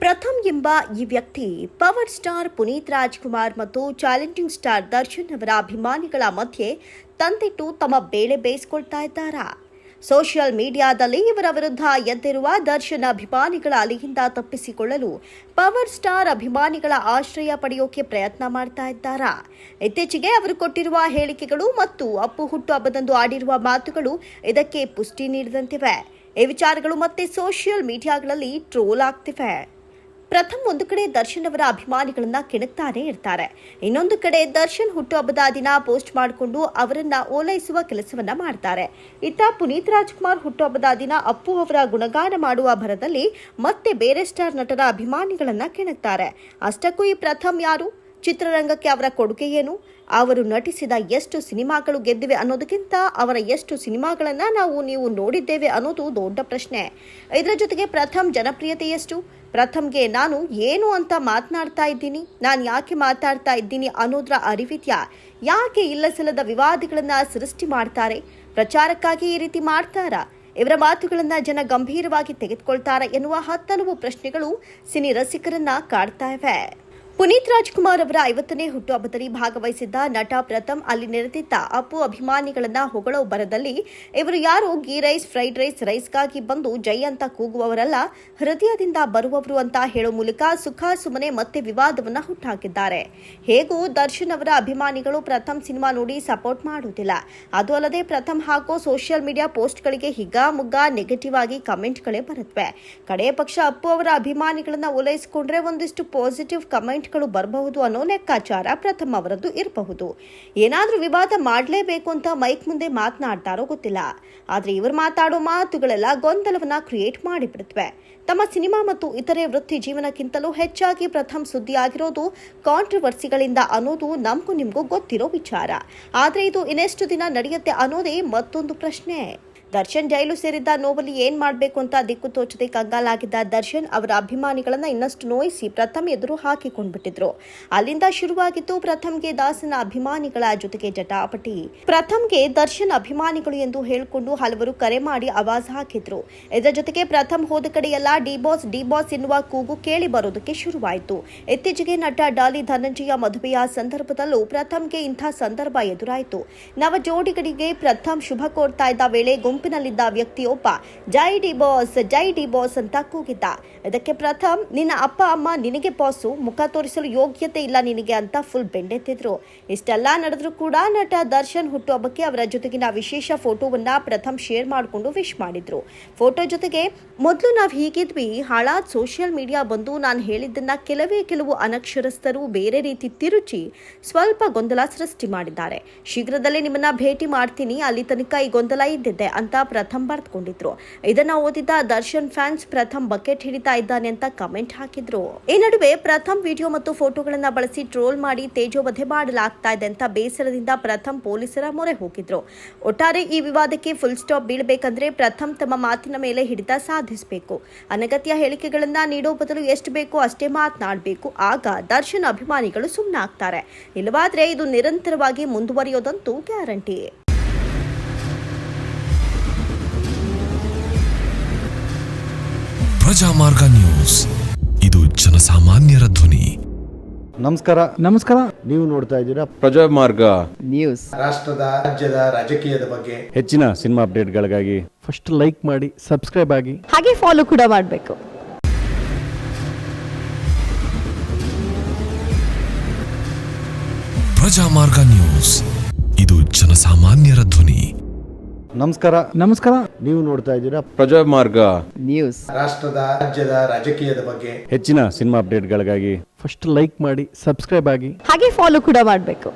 ಪ್ರಥಮ್ ಎಂಬ ಈ ವ್ಯಕ್ತಿ ಪವರ್ ಸ್ಟಾರ್ ಪುನೀತ್ ರಾಜ್ಕುಮಾರ್ ಮತ್ತು ಚಾಲೆಂಜಿಂಗ್ ಸ್ಟಾರ್ ದರ್ಶನ್ ಅವರ ಅಭಿಮಾನಿಗಳ ಮಧ್ಯೆ ತಂದಿಟ್ಟು ತಮ್ಮ ಬೇಳೆ ಬೇಯಿಸಿಕೊಳ್ತಾ ಇದ್ದಾರಾ? ಸೋಷಿಯಲ್ ಮೀಡಿಯಾದಲ್ಲಿ ಇವರ ವಿರುದ್ಧ ಎದ್ದಿರುವ ದರ್ಶನ್ ಅಭಿಮಾನಿಗಳ ಅಲೆಯಿಂದ ತಪ್ಪಿಸಿಕೊಳ್ಳಲು ಪವರ್ ಸ್ಟಾರ್ ಅಭಿಮಾನಿಗಳ ಆಶ್ರಯ ಪಡೆಯೋಕೆ ಪ್ರಯತ್ನ ಮಾಡ್ತಾ ಇದ್ದಾರಾ? ಇತ್ತೀಚೆಗೆ ಅವರು ಕೊಟ್ಟಿರುವ ಹೇಳಿಕೆಗಳು ಮತ್ತು ಅಪ್ಪು ಹುಟ್ಟುಹಬ್ಬದಂದು ಆಡಿರುವ ಮಾತುಗಳು ಇದಕ್ಕೆ ಪುಷ್ಟಿ ನೀಡಿದಂತಿವೆ. ಈ ವಿಚಾರಗಳು ಮತ್ತೆ ಸೋಷಿಯಲ್ ಮೀಡಿಯಾಗಳಲ್ಲಿ ಟ್ರೋಲ್ ಆಗ್ತಿವೆ. ಪ್ರಥಮ್ ಒಂದು ಕಡೆ ದರ್ಶನ್ ಅವರ ಅಭಿಮಾನಿಗಳನ್ನ ಕೆಣಕ್ತಾನೆ ಇರ್ತಾರೆ. ಇನ್ನೊಂದು ಕಡೆ ದರ್ಶನ್ ಹುಟ್ಟುಹಬ್ಬದ ದಿನ ಪೋಸ್ಟ್ ಮಾಡಿಕೊಂಡು ಅವರನ್ನ ಓಲೈಸುವ ಕೆಲಸವನ್ನ ಮಾಡ್ತಾರೆ. ಇತ್ತ ಪುನೀತ್ ರಾಜ್ಕುಮಾರ್ ಹುಟ್ಟುಹಬ್ಬದ ದಿನ ಅಪ್ಪು ಅವರ ಗುಣಗಾನ ಮಾಡುವ ಭರದಲ್ಲಿ ಮತ್ತೆ ಬೇರೆ ಸ್ಟಾರ್ ನಟರ ಅಭಿಮಾನಿಗಳನ್ನ ಕೆಣಕ್ತಾರೆ. ಅಷ್ಟಕ್ಕೂ ಈ ಪ್ರಥಮ್ ಯಾರು? ಚಿತ್ರರಂಗಕ್ಕೆ ಅವರ ಕೊಡುಗೆ ಏನು? ಅವರು ನಟಿಸಿದ ಎಷ್ಟು ಸಿನಿಮಾಗಳು ಗೆದ್ದಿವೆ ಅನ್ನೋದಕ್ಕಿಂತ ಅವರ ಎಷ್ಟು ಸಿನಿಮಾಗಳನ್ನ ನೀವು ನೋಡಿದ್ದೇವೆ ಅನ್ನೋದು ದೊಡ್ಡ ಪ್ರಶ್ನೆ. ಇದರ ಜೊತೆಗೆ ಪ್ರಥಮ್ ಜನಪ್ರಿಯತೆ ಎಷ್ಟು? ಪ್ರಥಮ್ಗೆ ನಾನು ಏನು ಅಂತ ಮಾತನಾಡ್ತಾ ಇದ್ದೀನಿ, ನಾನು ಯಾಕೆ ಮಾತಾಡ್ತಾ ಇದ್ದೀನಿ ಅನ್ನೋದ್ರ ಅರಿವಿದ್ಯಾ? ಯಾಕೆ ಇಲ್ಲಸಲ್ಲದ ವಿವಾದಗಳನ್ನ ಸೃಷ್ಟಿ ಮಾಡ್ತಾರೆ? ಪ್ರಚಾರಕ್ಕಾಗಿ ಈ ರೀತಿ ಮಾಡ್ತಾರಾ? ಇವರ ಮಾತುಗಳನ್ನ ಜನ ಗಂಭೀರವಾಗಿ ತೆಗೆದುಕೊಳ್ತಾರಾ ಎನ್ನುವ ಹತ್ತಲವು ಪ್ರಶ್ನೆಗಳು ಸಿನಿ ರಸಿಕರನ್ನ ಕಾಡ್ತಾ ಇವೆ. ಪುನೀತ್ ರಾಜ್ಕುಮಾರ್ ಅವರ 50ನೇ ಹುಟ್ಟುಹಬ್ಬದಲ್ಲಿ ಭಾಗವಹಿಸಿದ್ದ ನಟ ಪ್ರಥಮ್ ಅಲ್ಲಿ ನೆರೆದಿದ್ದ ಅಪ್ಪು ಅಭಿಮಾನಿಗಳನ್ನ ಹೊಗಳೋ ಬರದಲ್ಲಿ ಇವರು ಯಾರು ಗೀ ರೈಸ್, ಫ್ರೈಡ್ ರೈಸ್, ರೈಸ್ಗಾಗಿ ಬಂದು ಜೈ ಅಂತ ಕೂಗುವವರಲ್ಲ, ಹೃದಯದಿಂದ ಬರುವವರು ಅಂತ ಹೇಳೋ ಮೂಲಕ ಸುಖ ಸುಮ್ಮನೆ ಮತ್ತೆ ವಿವಾದವನ್ನ ಹುಟ್ಟಾಕಿದ್ದಾರೆ. ಹೇಗೂ ದರ್ಶನ್ ಅವರ ಅಭಿಮಾನಿಗಳು ಪ್ರಥಮ್ ಸಿನಿಮಾ ನೋಡಿ ಸಪೋರ್ಟ್ ಮಾಡುವುದಿಲ್ಲ. ಅದು ಅಲ್ಲದೆ ಪ್ರಥಮ್ ಹಾಕೋ ಸೋಷಿಯಲ್ ಮೀಡಿಯಾ ಪೋಸ್ಟ್ಗಳಿಗೆ ಹಿಗ್ಗಾಮುಗ್ಗಾ ನೆಗೆಟಿವ್ ಆಗಿ ಕಮೆಂಟ್ಗಳೇ ಬರುತ್ತವೆ. ಕಡೆಯ ಪಕ್ಷ ಅಪ್ಪು ಅವರ ಅಭಿಮಾನಿಗಳನ್ನ ಓಲೈಸಿಕೊಂಡ್ರೆ ಒಂದಿಷ್ಟು ಪಾಸಿಟಿವ್ ಕಮೆಂಟ್ ಬರಬಹುದು ಅನ್ನೋ ಲೆಕ್ಕಾಚಾರ ಪ್ರಥಮ್ ಅವರದ್ದು ಇರಬಹುದು. ಏನಾದ್ರೂ ವಿವಾದ ಮಾಡಲೇಬೇಕು ಅಂತ ಮೈಕ್ ಮುಂದೆ ಮಾತನಾಡ್ತಾರೋ ಗೊತ್ತಿಲ್ಲ. ಆದ್ರೆ ಇವರು ಮಾತಾಡೋ ಮಾತುಗಳೆಲ್ಲ ಗೊಂದಲವನ್ನ ಕ್ರಿಯೇಟ್ ಮಾಡಿಬಿಡುತ್ತವೆ. ತಮ್ಮ ಸಿನಿಮಾ ಮತ್ತು ಇತರೆ ವೃತ್ತಿ ಜೀವನಕ್ಕಿಂತಲೂ ಹೆಚ್ಚಾಗಿ ಪ್ರಥಮ್ ಸುದ್ದಿ ಆಗಿರೋದು ಕಾಂಟ್ರವರ್ಸಿಗಳಿಂದ ಅನ್ನೋದು ನಮಗೂ ನಿಮಗೂ ಗೊತ್ತಿರೋ ವಿಚಾರ. ಆದ್ರೆ ಇದು ಇನ್ನೆಷ್ಟು ದಿನ ನಡೆಯುತ್ತೆ ಅನ್ನೋದೇ ಮತ್ತೊಂದು ಪ್ರಶ್ನೆ. ದರ್ಶನ್ ಜೈಲು ಸೇರಿದ್ದ ನೋವಲ್ಲಿ ಏನ್ ಮಾಡಬೇಕು ಅಂತ ದಿಕ್ಕು ತೋಚದೆ ಕಂಗಾಲಾಗಿದ್ದ ದರ್ಶನ್ ಅವರ ಅಭಿಮಾನಿಗಳನ್ನ ಇನ್ನಷ್ಟು ನೋಯಿಸಿ ಪ್ರಥಮ್ ಎದುರು ಹಾಕಿಕೊಂಡ್ಬಿಟ್ಟಿದ್ರು. ಅಲ್ಲಿಂದ ಶುರುವಾಗಿತ್ತು ಪ್ರಥಮ್ಗೆ ದಾಸನ ಅಭಿಮಾನಿಗಳ ಜೊತೆಗೆ ಜಟಾಪಟಿ. ಪ್ರಥಮ್ಗೆ ದರ್ಶನ್ ಅಭಿಮಾನಿಗಳು ಎಂದು ಹೇಳಿಕೊಂಡು ಹಲವರು ಕರೆ ಮಾಡಿ ಆವಾಜ್ ಹಾಕಿದ್ರು. ಇದರ ಜೊತೆಗೆ ಪ್ರಥಮ್ ಹೋದ ಕಡೆಯೆಲ್ಲ ಡಿ ಬಾಸ್ ಎನ್ನುವ ಕೂಗು ಕೇಳಿ ಬರೋದಕ್ಕೆ ಶುರುವಾಯಿತು. ಇತ್ತೀಚೆಗೆ ನಟ ಡಾಲಿ ಧನಂಜಯ ಮದುವೆಯ ಸಂದರ್ಭದಲ್ಲೂ ಪ್ರಥಮ್ಗೆ ಇಂಥ ಸಂದರ್ಭ ಎದುರಾಯಿತು. ನವ ಜೋಡಿಗಳಿಗೆ ಪ್ರಥಮ್ ಶುಭ ಕೋರ್ತಾ ಇದ್ದ ವೇಳೆ ಗುಂಪಿನಲ್ಲಿದ್ದ ವ್ಯಕ್ತಿಯೊಬ್ಬ ಜೈ ಡಿ ಬಾಸ್ ಅಂತ ಕೂಗಿದ್ದ. ಇದಕ್ಕೆ ಪ್ರಥಮ್, ನಿನ್ನ ಅಪ್ಪ ಅಮ್ಮ ನಿನಗೆ ಬಾಸು, ಮುಖ ತೋರಿಸಲು ಯೋಗ್ಯತೆ ಇಲ್ಲ ನಿನಗೆ ಅಂತ ಫುಲ್ ಬೆಂಡೆತ್ತಿದ್ರು. ಇಷ್ಟೆಲ್ಲ ನಡೆದ್ರೂ ಕೂಡ ನಟ ದರ್ಶನ್ ಹುಟ್ಟುಹಬ್ಬಕ್ಕೆ ಅವರ ಜೊತೆಗಿನ ವಿಶೇಷ ಫೋಟೋವನ್ನ ಪ್ರಥಮ್ ಶೇರ್ ಮಾಡಿಕೊಂಡು ವಿಶ್ ಮಾಡಿದ್ರು. ಫೋಟೋ ಜೊತೆಗೆ, ಮೊದಲು ನಾವು ಹೀಗಿದ್ವಿ, ಹಾಳಾದ ಸೋಷಿಯಲ್ ಮೀಡಿಯಾ ಬಂದು ನಾನು ಹೇಳಿದ್ದನ್ನ ಕೆಲವು ಅನಕ್ಷರಸ್ಥರು ಬೇರೆ ರೀತಿ ತಿರುಚಿ ಸ್ವಲ್ಪ ಗೊಂದಲ ಸೃಷ್ಟಿ ಮಾಡಿದ್ದಾರೆ. ಶೀಘ್ರದಲ್ಲೇ ನಿಮ್ಮನ್ನ ಭೇಟಿ ಮಾಡ್ತೀನಿ, ಅಲ್ಲಿ ತನಕ ಈ ಗೊಂದಲ ಇದ್ದಿದ್ದೆ ಅಂತ ಪ್ರಥಮ್ ಬರೆದುಕೊಂಡಿದ್ರು. ಇದನ್ನ ಓದಿದ ದರ್ಶನ್ ಫ್ಯಾನ್ಸ್ ಪ್ರಥಮ್ ಬಕೆಟ್ ಹಿಡಿತಾ ಇದ್ದಾನೆ ಅಂತ ಕಮೆಂಟ್ ಹಾಕಿದ್ರು. ಈ ನಡುವೆ ಪ್ರಥಮ್ ವಿಡಿಯೋ ಮತ್ತು ಫೋಟೋಗಳನ್ನ ಬಳಸಿ ಟ್ರೋಲ್ ಮಾಡಿ ತೇಜೋವಧೆ ಮಾಡಲಾಗ್ತಾ ಇದೆ ಅಂತ ಬೇಸರದಿಂದ ಪ್ರಥಮ್ ಪೊಲೀಸರ ಮೊರೆ ಹೋಗಿದ್ರು. ಒಟ್ಟಾರೆ ಈ ವಿವಾದಕ್ಕೆ ಫುಲ್ ಸ್ಟಾಪ್ ಬೀಳಬೇಕಂದ್ರೆ ಪ್ರಥಮ್ ತಮ್ಮ ಮಾತಿನ ಮೇಲೆ ಹಿಡಿತ ಸಾಧಿಸಬೇಕು. ಅನಗತ್ಯ ಹೇಳಿಕೆಗಳನ್ನ ನೀಡೋ ಬದಲು ಎಷ್ಟು ಬೇಕೋ ಅಷ್ಟೇ ಮಾತನಾಡಬೇಕು. ಆಗ ದರ್ಶನ್ ಅಭಿಮಾನಿಗಳು ಸುಮ್ಮನಾಗ್ತಾರೆ. ಇಲ್ಲವಾದ್ರೆ ಇದು ನಿರಂತರವಾಗಿ ಮುಂದುವರಿಯೋದಂತೂ ಗ್ಯಾರಂಟಿ. ಪ್ರಜಾಮಾರ್ಗ ನ್ಯೂಸ್, ಇದು ಜನಸಾಮಾನ್ಯರ ಧ್ವನಿ. ನಮಸ್ಕಾರ. ನೀವು ನೋಡ್ತಾ ಇದ್ದೀರಾ ಪ್ರಜಾಮಾರ್ಗ ನ್ಯೂಸ್. ರಾಷ್ಟ್ರದ, ರಾಜ್ಯದ, ರಾಜಕೀಯದ ಬಗ್ಗೆ ಹೆಚ್ಚಿನ ಸಿನಿಮಾ ಅಪ್ಡೇಟ್ಗಳಿಗಾಗಿ ಫಸ್ಟ್ ಲೈಕ್ ಮಾಡಿ, ಸಬ್ಸ್ಕ್ರೈಬ್ ಆಗಿ, ಹಾಗೆ ಫಾಲೋ ಕೂಡ ಮಾಡಬೇಕು. ಪ್ರಜಾಮಾರ್ಗ ನ್ಯೂಸ್, ಇದು ಜನಸಾಮಾನ್ಯರ ಧ್ವನಿ. ನಮಸ್ಕಾರ. ನೀವು ನೋಡ್ತಾ ಇದ್ದೀರಾ ಪ್ರಜಾಮಾರ್ಗ ನ್ಯೂಸ್. ರಾಷ್ಟ್ರದ, ರಾಜ್ಯದ, ರಾಜಕೀಯದ ಬಗ್ಗೆ ಹೆಚ್ಚಿನ ಸಿನಿಮಾ ಅಪ್ಡೇಟ್ಗಳಿಗಾಗಿ ಫಸ್ಟ್ ಲೈಕ್ ಮಾಡಿ, ಸಬ್ಸ್ಕ್ರೈಬ್ ಆಗಿ, ಹಾಗೆ ಫಾಲೋ ಕೂಡ ಮಾಡಬೇಕು.